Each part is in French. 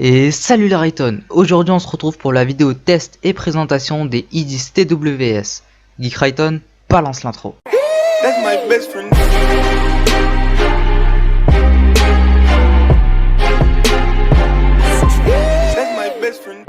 Et salut les Rayton, aujourd'hui on se retrouve pour la vidéo test et présentation des i10 TWS. Geek Rayton, balance l'intro. That's my best friend. That's my best friend.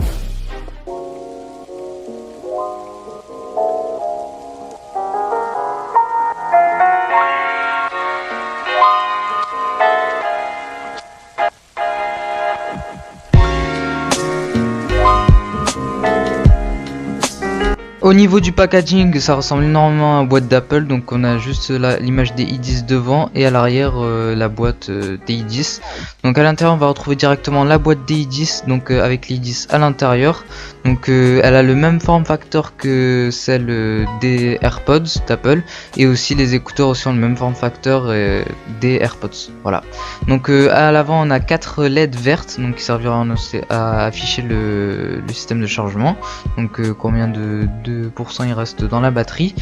Au niveau du packaging, ça ressemble énormément à une boîte d'Apple, donc on a juste l'image des i10 devant et à l'arrière la boîte des i10. Donc à l'intérieur on va retrouver directement la boîte des i10, donc avec les i10 à l'intérieur. Donc elle a le même form factor que celle des AirPods d'Apple, et aussi les écouteurs aussi ont le même form factor des AirPods. Voilà. Donc à l'avant on a 4 LED vertes, donc qui serviront à afficher le système de chargement. Donc combien de % il reste dans la batterie,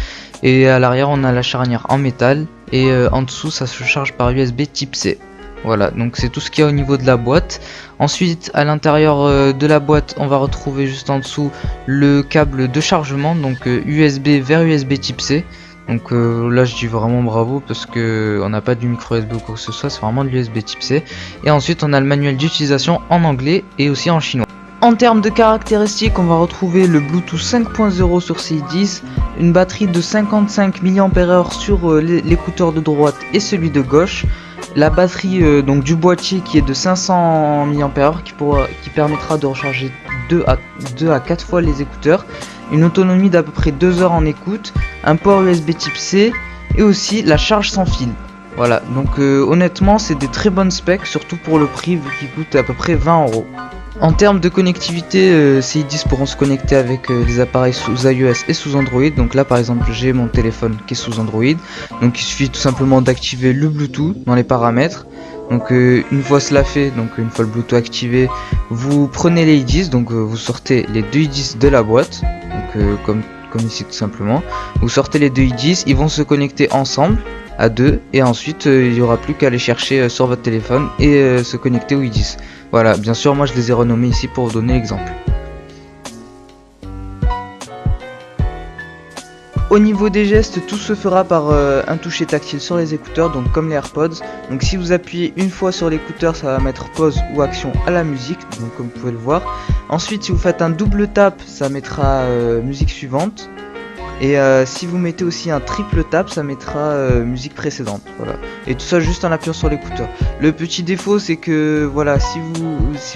et à l'arrière on a la charnière en métal, et en dessous ça se charge par USB type C. Voilà, donc c'est tout ce qu'il y a au niveau de la boîte. Ensuite à l'intérieur de la boîte on va retrouver juste en dessous le câble de chargement, donc USB vers USB type C. Donc là je dis vraiment bravo, parce que on n'a pas du micro USB ou quoi que ce soit, c'est vraiment de l'USB type C. Et ensuite on a le manuel d'utilisation en anglais et aussi en chinois. En termes de caractéristiques, on va retrouver le Bluetooth 5.0 sur ces i10, une batterie de 55 mAh sur l'écouteur de droite et celui de gauche, la batterie donc du boîtier qui est de 500 mAh qui permettra de recharger 2 à 4 fois les écouteurs, une autonomie d'à peu près 2 heures en écoute, un port USB type C et aussi la charge sans fil. Voilà, donc honnêtement c'est des très bonnes specs, surtout pour le prix vu qu'il coûte à peu près 20 €. En termes de connectivité, ces i10 pourront se connecter avec les appareils sous iOS et sous Android. Donc là par exemple j'ai mon téléphone qui est sous Android, donc il suffit tout simplement d'activer le Bluetooth dans les paramètres. Donc une fois cela fait, donc une fois le Bluetooth activé, vous prenez les i10, donc vous sortez les deux i10 de la boîte, donc comme ici tout simplement. Vous sortez les deux i10, ils vont se connecter ensemble à deux, et ensuite il n'y aura plus qu'à les chercher sur votre téléphone et se connecter aux i10. Voilà, bien sûr moi je les ai renommés ici pour vous donner l'exemple. Au niveau des gestes, tout se fera par un toucher tactile sur les écouteurs, donc comme les AirPods. Donc si vous appuyez une fois sur l'écouteur, ça va mettre pause ou action à la musique, donc comme vous pouvez le voir. Ensuite si vous faites un double tap, ça mettra musique suivante. Et si vous mettez aussi un triple tap, ça mettra musique précédente. Voilà. Et tout ça juste en appuyant sur l'écouteur. Le petit défaut c'est que voilà, si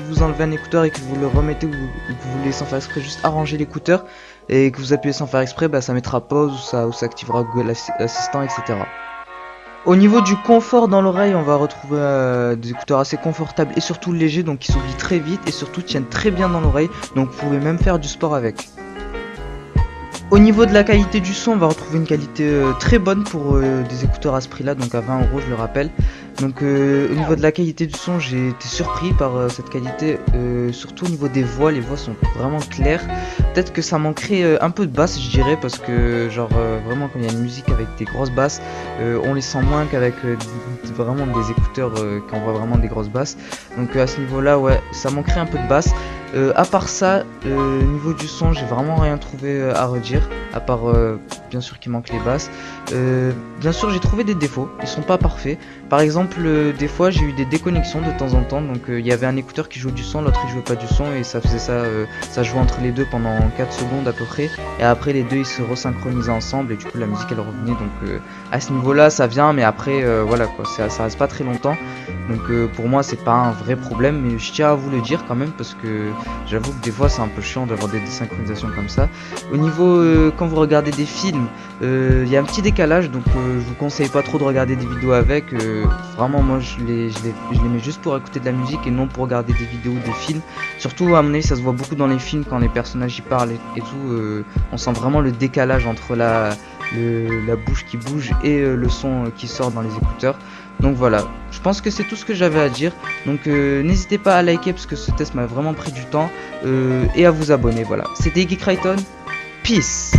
vous enlevez un écouteur et que vous le remettez, ou que vous voulez sans faire exprès juste arranger l'écouteur et que vous appuyez sans faire exprès, bah, ça mettra pause, ou ça activera Google Assistant, etc. Au niveau du confort dans l'oreille, on va retrouver des écouteurs assez confortables et surtout légers, donc qui s'oublient très vite et surtout tiennent très bien dans l'oreille, donc vous pouvez même faire du sport avec. Au niveau de la qualité du son, on va retrouver une qualité très bonne pour des écouteurs à ce prix là, donc à 20 €, je le rappelle. Donc au niveau de la qualité du son, j'ai été surpris par cette qualité, surtout au niveau des voix. Les voix sont vraiment claires. Peut-être que ça manquerait un peu de basse, je dirais, parce que genre vraiment quand il y a une musique avec des grosses basses, on les sent moins qu'avec vraiment des écouteurs qui envoient vraiment des grosses basses. Donc à ce niveau là, ouais, ça manquerait un peu de basse. À part ça, niveau du son, j'ai vraiment rien trouvé à redire, à part bien sûr qu'il manque les basses. Bien sûr j'ai trouvé des défauts, ils sont pas parfaits. Par exemple des fois j'ai eu des déconnexions de temps en temps, donc il y avait un écouteur qui jouait du son, l'autre il jouait pas du son, et ça faisait ça, ça jouait entre les deux pendant 4 secondes à peu près, et après les deux ils se resynchronisaient ensemble et du coup la musique elle revenait. Donc à ce niveau là ça vient, mais après voilà quoi, ça reste pas très longtemps. Donc pour moi c'est pas un vrai problème, mais je tiens à vous le dire quand même, parce que j'avoue que des fois c'est un peu chiant d'avoir des désynchronisations comme ça. Au niveau quand vous regardez des films, il y a un petit décalage, donc je vous conseille pas trop de regarder des vidéos avec. Vraiment moi je les mets juste pour écouter de la musique et non pour regarder des vidéos, des films. Surtout à mon avis ça se voit beaucoup dans les films quand les personnages y parlent et tout, on sent vraiment le décalage entre la bouche qui bouge et le son qui sort dans les écouteurs. Donc voilà, je pense que c'est tout ce que j'avais à dire. Donc n'hésitez pas à liker parce que ce test m'a vraiment pris du temps, et à vous abonner. Voilà, c'était Geek Rayton, peace.